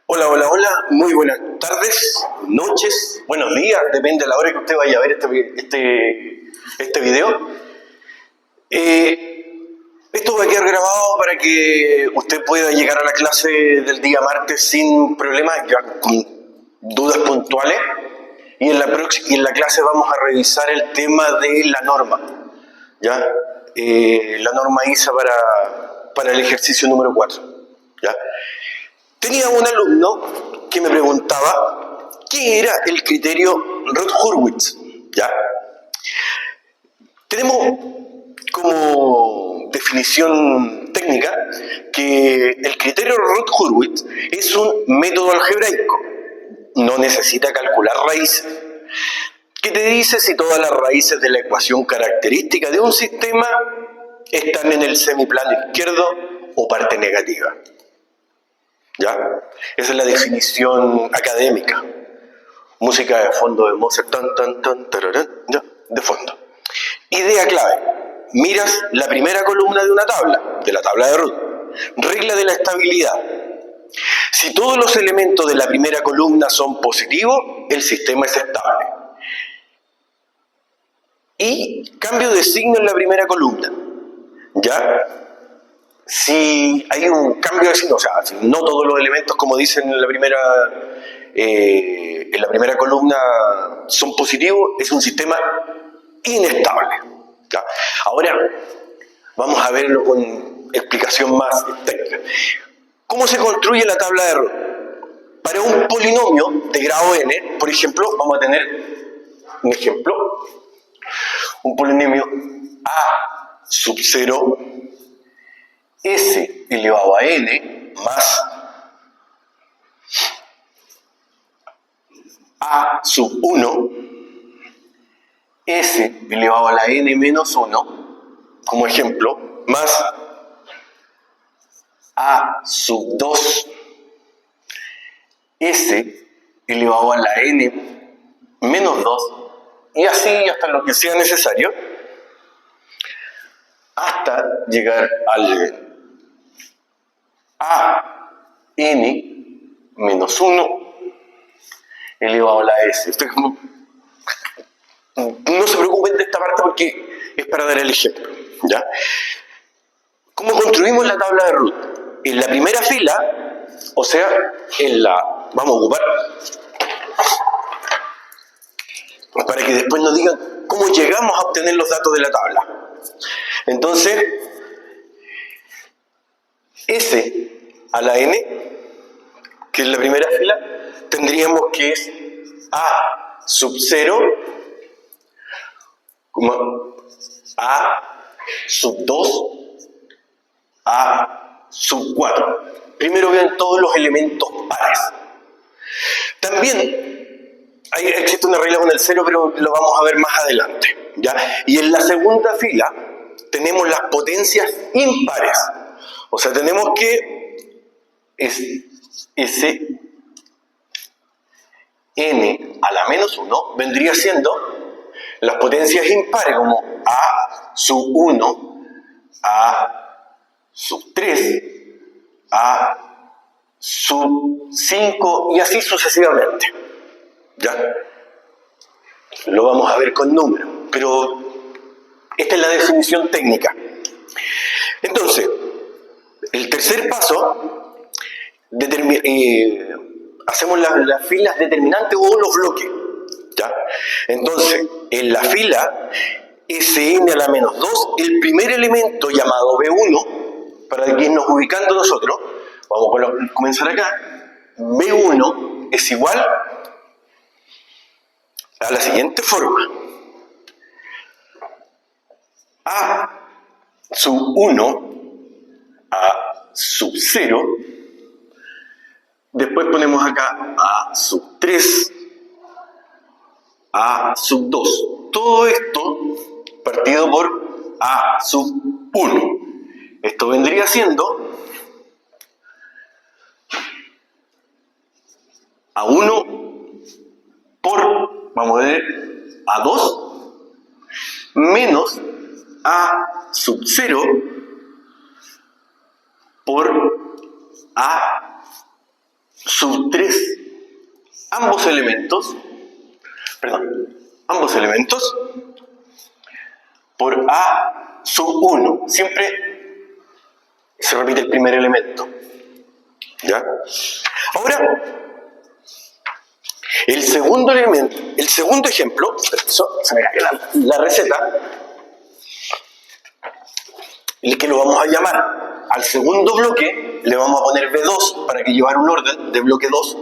Hola, hola, hola, muy buenas tardes, noches, buenos días, depende de la hora que usted vaya a ver este video. Esto va a quedar grabado para que usted pueda llegar a la clase del día martes sin problemas, ya con dudas puntuales. Y en la clase vamos a revisar el tema de la norma, ¿ya? La norma ISA para el ejercicio número 4, ¿ya? Tenía un alumno que me preguntaba qué era el criterio Roth-Hurwitz, ¿ya? Tenemos como definición técnica que el criterio Roth-Hurwitz es un método algebraico, no necesita calcular raíces, que te dice si todas las raíces de la ecuación característica de un sistema están en el semiplano izquierdo o parte negativa. ¿Ya? Esa es la definición académica. Música de fondo de Mozart, tan, tan, tan, tararán, ya, de fondo. Idea clave. Miras la primera columna de una tabla, de la tabla de Roth. Regla de la estabilidad. Si todos los elementos de la primera columna son positivos, el sistema es estable. Y cambio de signo en la primera columna. ¿Ya? Si hay un cambio de signo, o sea, si no todos los elementos, como dicen en la primera columna, son positivos, es un sistema inestable. ¿Ya? Ahora, vamos a verlo con explicación más técnica. ¿Cómo se construye la tabla de Roth? Para un polinomio de grado n, por ejemplo, vamos a tener un ejemplo, un polinomio a sub 0 s elevado a n más a sub 1 s elevado a la n menos 1, como ejemplo, más a sub 2 s elevado a la n menos 2, y así hasta lo que sea necesario, hasta llegar al a n menos 1 elevado a la s. No se preocupen de esta parte porque es para dar el ejemplo, ¿ya? ¿Cómo construimos la tabla de Roth? En la primera fila, o sea, vamos a ocupar, para que después nos digan cómo llegamos a obtener los datos de la tabla. Entonces, S a la n, que es la primera fila, tendríamos que es a sub 0, a sub 2, a sub 4. Primero vean todos los elementos pares. También existe una regla con el 0, pero lo vamos a ver más adelante, ¿ya? Y en la segunda fila tenemos las potencias impares. O sea, tenemos que S n a la menos 1 vendría siendo las potencias impares, como a sub 1, a sub 3, a sub 5 y así sucesivamente. ¿Ya? Lo vamos a ver con números, pero esta es la definición técnica. Entonces, el tercer paso, hacemos las filas determinantes o los bloques, ¿ya? Entonces, en la fila Sn a la menos 2, el primer elemento llamado B1, para irnos ubicando nosotros, vamos a comenzar acá, B1 es igual a la siguiente forma: A sub 1 a sub 0, después ponemos acá a sub 3, a sub 2. Todo esto partido por a sub 1. Esto vendría siendo a 1 por, vamos a ver, a 2 menos a sub 0 por a sub 3, ambos elementos, por A sub 1. Siempre se repite el primer elemento. ¿Ya? Ahora, el segundo ejemplo, se me cae la receta, el que lo vamos a llamar al segundo bloque, le vamos a poner B2 para que llevar un orden de bloque 2,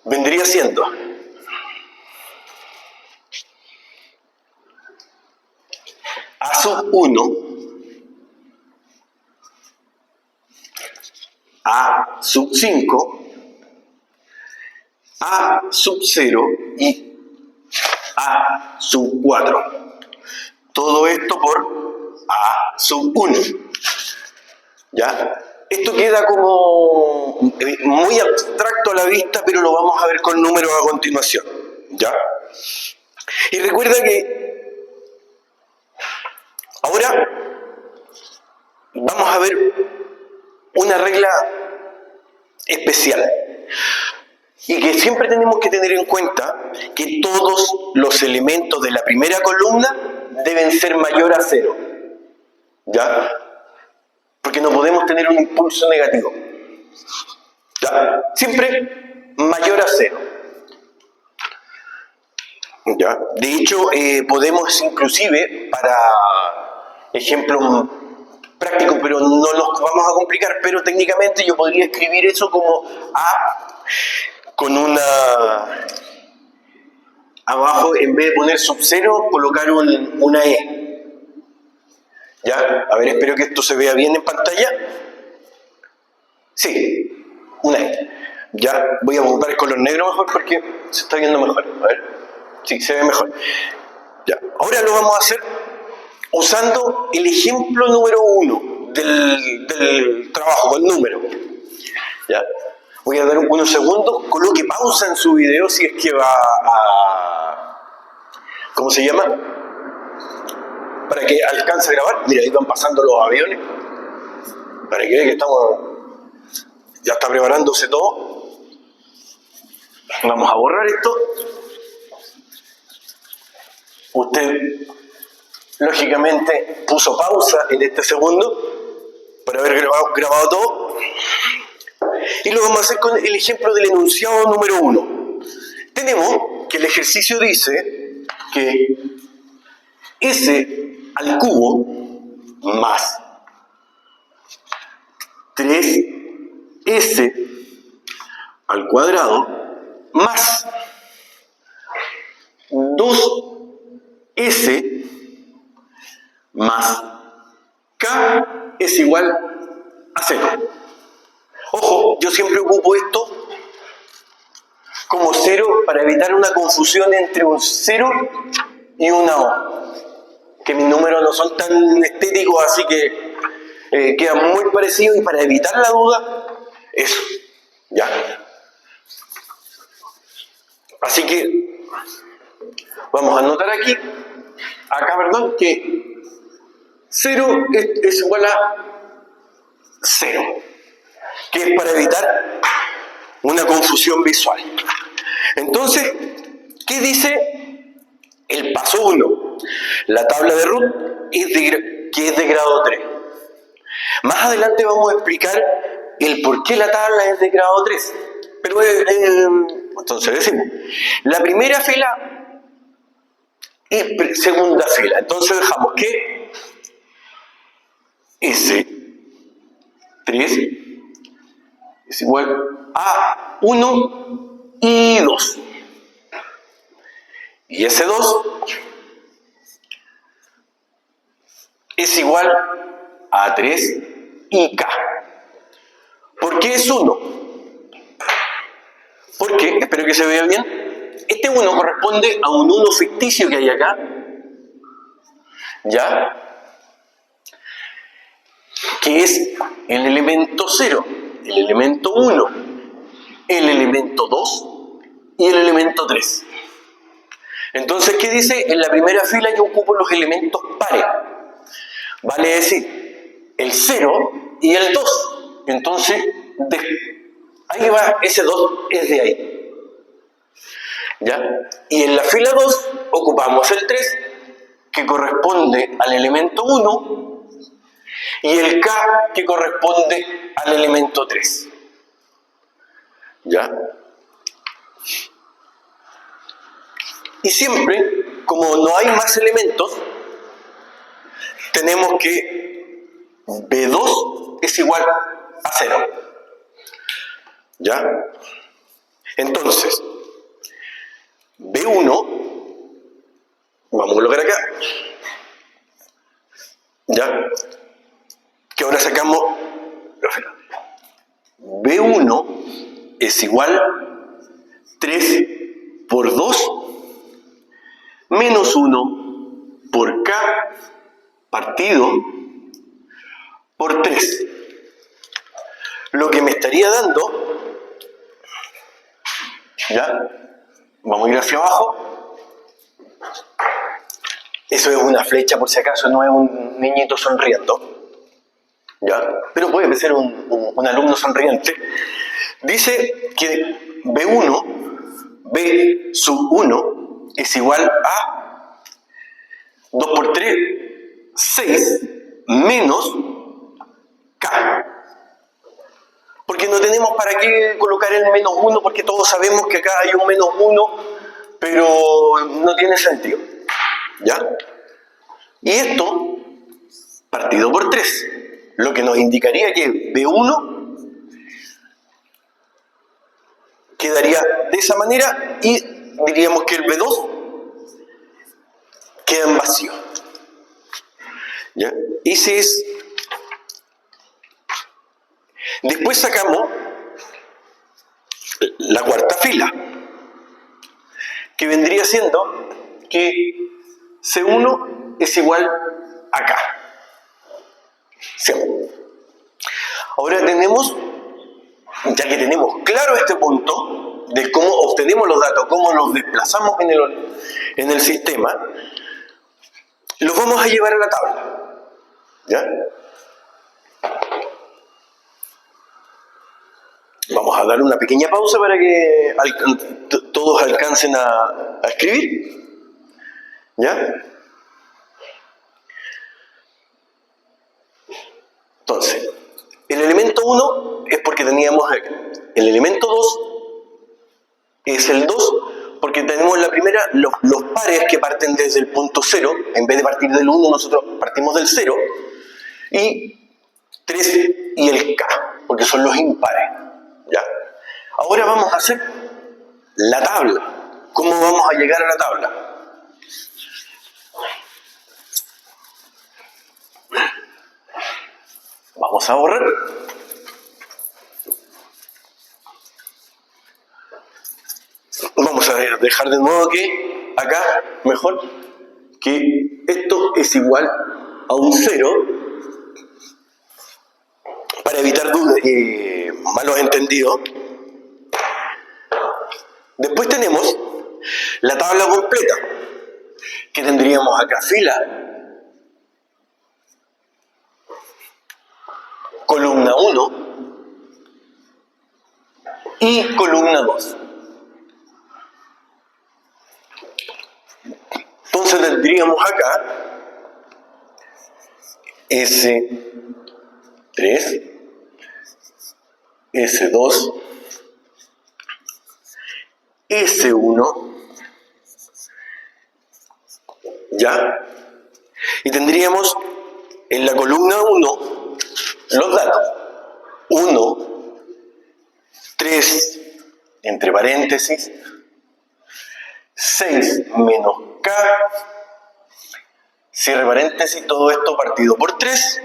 vendría siendo A sub 1, A sub 5, A sub 0 y A sub 4. Todo esto por A sub 1. ¿Ya? Esto queda como muy abstracto a la vista, pero lo vamos a ver con números a continuación. ¿Ya? Y recuerda que ahora vamos a ver una regla especial y que siempre tenemos que tener en cuenta que todos los elementos de la primera columna deben ser mayor a 0. ¿Ya? Porque no podemos tener un impulso negativo. ¿Ya? Siempre mayor a 0. ¿Ya? De hecho, podemos inclusive, para ejemplos prácticos, pero no los vamos a complicar, pero técnicamente yo podría escribir eso como A con una... Abajo, en vez de poner sub 0, colocar una E. ¿Ya? A ver, espero que esto se vea bien en pantalla. Sí, una E. Ya, voy a ocupar el color negro mejor porque se está viendo mejor. A ver, sí, se ve mejor. Ya, ahora lo vamos a hacer usando el ejemplo número 1 del trabajo, con número. Ya, voy a dar unos segundos, coloque pausa en su video si es que va a... ¿Cómo se llama? Para que alcance a grabar. Mira, ahí van pasando los aviones. Para que vean que estamos... Ya está preparándose todo. Vamos a borrar esto. Usted, lógicamente, puso pausa en este segundo para haber grabado todo. Y lo vamos a hacer con el ejemplo del enunciado número 1. Tenemos que el ejercicio dice que S al cubo más 3S al cuadrado más 2S más K es igual a 0. Ojo, yo siempre ocupo esto como 0 para evitar una confusión entre un 0 y una O. Que mis números no son tan estéticos, así que quedan muy parecidos, y para evitar la duda, eso. ¿Ya? Así que vamos a anotar aquí, acá, perdón, que 0 es igual a 0, que es para evitar una confusión visual. Entonces, ¿qué dice el paso 1? La tabla de Root que es de grado 3. Más adelante vamos a explicar el por qué la tabla es de grado 3. Pero entonces decimos, la primera fila y segunda fila. Entonces dejamos que S3 es igual a 1 y 2. Y S2 es igual a 3 y K. ¿Por qué es 1? Porque, espero que se vea bien, este 1 corresponde a un 1 ficticio que hay acá. ¿Ya? Que es el elemento 0, el elemento 1, el elemento 2 y el elemento 3. Entonces, ¿qué dice? En la primera fila yo ocupo los elementos pares. Vale decir, el 0 y el 2. Entonces, Ahí va, ese 2 es de ahí. ¿Ya? Y en la fila 2 ocupamos el 3, que corresponde al elemento 1, y el K, que corresponde al elemento 3. ¿Ya? Y siempre, como no hay más elementos, tenemos que B2 es igual a 0. ¿Ya? Entonces, B1, vamos a colocar acá, ¿ya? Que ahora sacamos, B1 es igual 3 por 2 menos 1 por K partido por 3. Lo que me estaría dando, ¿ya? Vamos a ir hacia abajo. Eso es una flecha por si acaso, no es un niñito sonriendo, ¿ya? Pero puede ser un alumno sonriente. Dice que B1, B sub 1 es igual a 2 por 3, 6 menos K. Porque no tenemos para qué colocar el menos 1, porque todos sabemos que acá hay un menos 1, pero no tiene sentido. ¿Ya? Y esto, partido por 3, lo que nos indicaría que B1 quedaría de esa manera y diríamos que el B2 queda en vacío. ¿Ya? Ese es. Después sacamos la cuarta fila, que vendría siendo que C1 es igual a K. C1. Ahora tenemos, ya que tenemos claro este punto de cómo obtenemos los datos, cómo los desplazamos en el sistema, los vamos a llevar a la tabla. ¿Ya? Vamos a dar una pequeña pausa para que todos alcancen a escribir. ¿Ya? Entonces, el elemento 1 es porque teníamos el elemento 2 es el 2 porque tenemos la primera, los pares que parten desde el punto 0, en vez de partir del 1 nosotros partimos del 0, y 3 y el K, porque son los impares. ¿Ya? Ahora vamos a hacer la tabla. ¿Cómo vamos a llegar a la tabla? Vamos a borrar. Vamos a dejar de nuevo que acá, mejor, que esto es igual a un 0 para evitar dudas y malos entendidos. Después tenemos la tabla completa, que tendríamos acá fila, columna 1 y columna 2. Entonces tendríamos acá S3, S2, S1, ¿ya? Y tendríamos en la columna 1 los datos. 1, 3, entre paréntesis, 6 menos K, cierre paréntesis, todo esto partido por 3.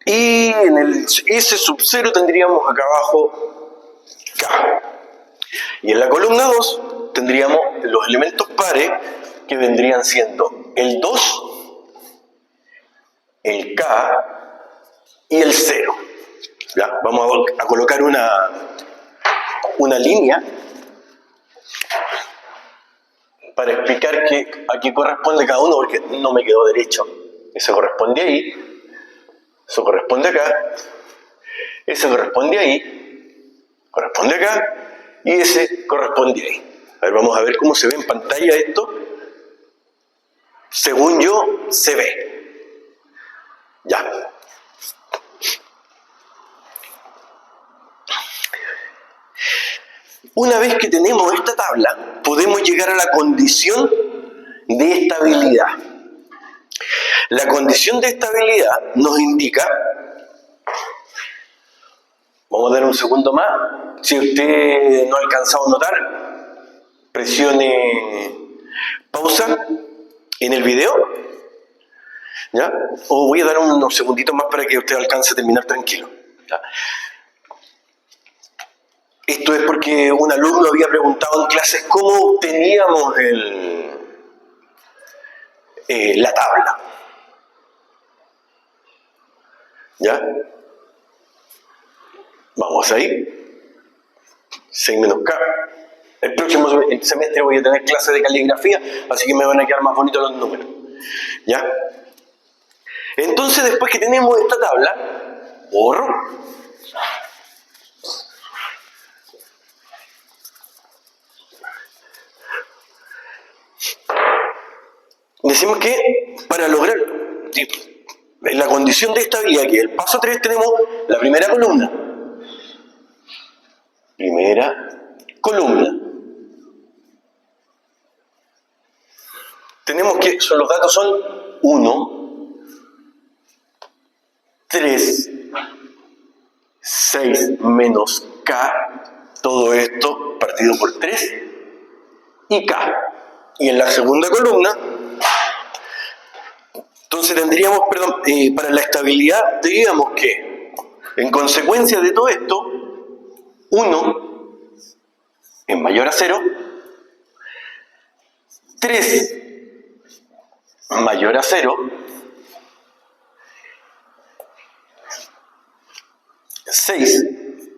Y en el S sub 0 tendríamos acá abajo K. Y en la columna 2 tendríamos los elementos pares que vendrían siendo el 2, el K y el 0. ¿Ya? Vamos a colocar una línea para explicar a qué corresponde cada uno, porque no me quedó derecho. Eso corresponde ahí. Eso corresponde acá. Ese corresponde ahí. Corresponde acá. Y ese corresponde ahí. A ver, vamos a ver cómo se ve en pantalla esto. Según yo, se ve. Ya. Una vez que tenemos esta tabla, podemos llegar a la condición de estabilidad. La condición de estabilidad nos indica, vamos a dar un segundo más, si usted no ha alcanzado a notar, presione pausa en el video, ¿ya? O voy a dar unos segunditos más para que usted alcance a terminar tranquilo, ¿ya? Esto es porque un alumno había preguntado en clases cómo obteníamos la tabla. ¿Ya? Vamos ahí. 6 menos K. El próximo semestre voy a tener clases de caligrafía, así que me van a quedar más bonitos los números. ¿Ya? Entonces, después que tenemos esta tabla, borro. Decimos que para lograr la condición de estabilidad, que es el paso 3, tenemos la primera columna. Primera columna. Tenemos que, los datos son 1, 3, 6 menos K, todo esto partido por 3, y K. Y en la segunda columna, entonces tendríamos, para la estabilidad, diríamos que, en consecuencia de todo esto, 1 es mayor a 0, 3 mayor a 0, 6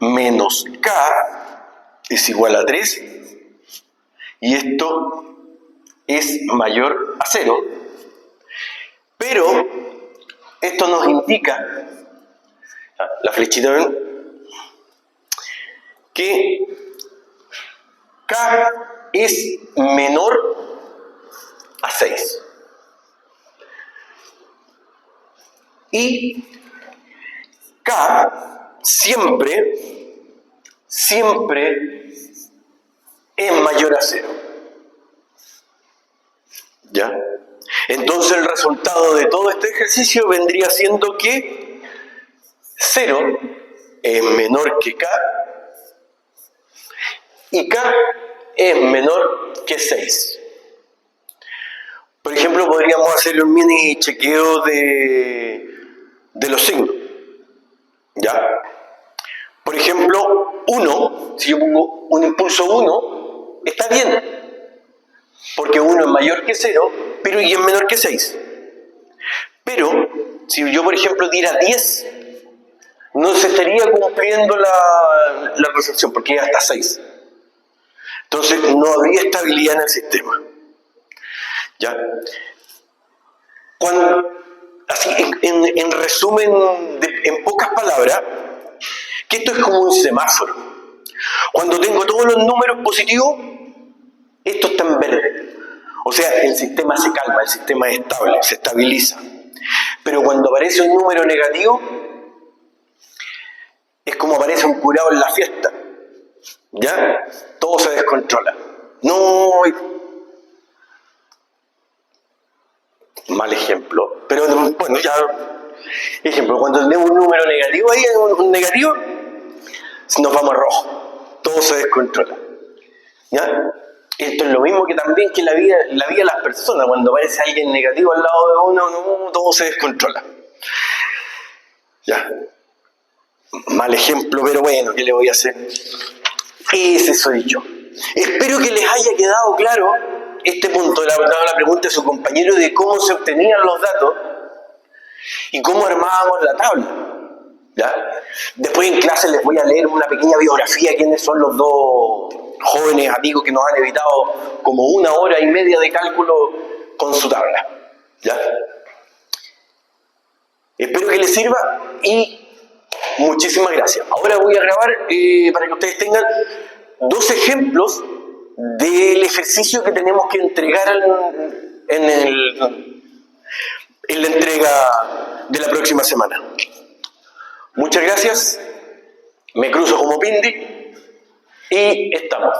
menos K es igual a 3, y esto es mayor a 0, pero esto nos indica, la flechita, ¿ven?, que K es menor a 6. Y K siempre es mayor a 0. ¿Ya? Entonces el resultado de todo este ejercicio vendría siendo que 0 es menor que K y K es menor que 6. Por ejemplo, podríamos hacer un mini chequeo de los signos. ¿Ya? Por ejemplo, 1, si yo pongo un impulso 1, está bien, porque 1 es mayor que 0, pero y es menor que 6. Pero, si yo, por ejemplo, diera 10, no se estaría cumpliendo la recepción, porque es hasta 6. Entonces, no habría estabilidad en el sistema. ¿Ya? Así, en resumen, en pocas palabras, que esto es como un semáforo. Cuando tengo todos los números positivos, esto está en verde. O sea, el sistema se calma, el sistema es estable, se estabiliza. Pero cuando aparece un número negativo, es como aparece un curado en la fiesta. ¿Ya? Todo se descontrola. No, mal ejemplo. Pero bueno, ya. Ejemplo, cuando tenemos un número negativo ahí, un negativo, nos vamos a rojo. Todo se descontrola. ¿Ya? Esto es lo mismo que también que la vida de las personas. Cuando aparece alguien negativo al lado de uno, todo se descontrola. ¿Ya? Mal ejemplo, pero bueno, ¿qué le voy a hacer? Ese soy yo. Espero que les haya quedado claro este punto. Le hablaba la pregunta a su compañero de cómo se obtenían los datos y cómo armábamos la tabla. ¿Ya? Después en clase les voy a leer una pequeña biografía de quiénes son los dos jóvenes amigos que nos han evitado como 1 hora y media de cálculo con su tabla. ¿Ya? Espero que les sirva y muchísimas gracias. Ahora voy a grabar para que ustedes tengan 2 ejemplos del ejercicio que tenemos que entregar en la entrega de la próxima semana. Muchas gracias. Me cruzo como Pindi y estamos.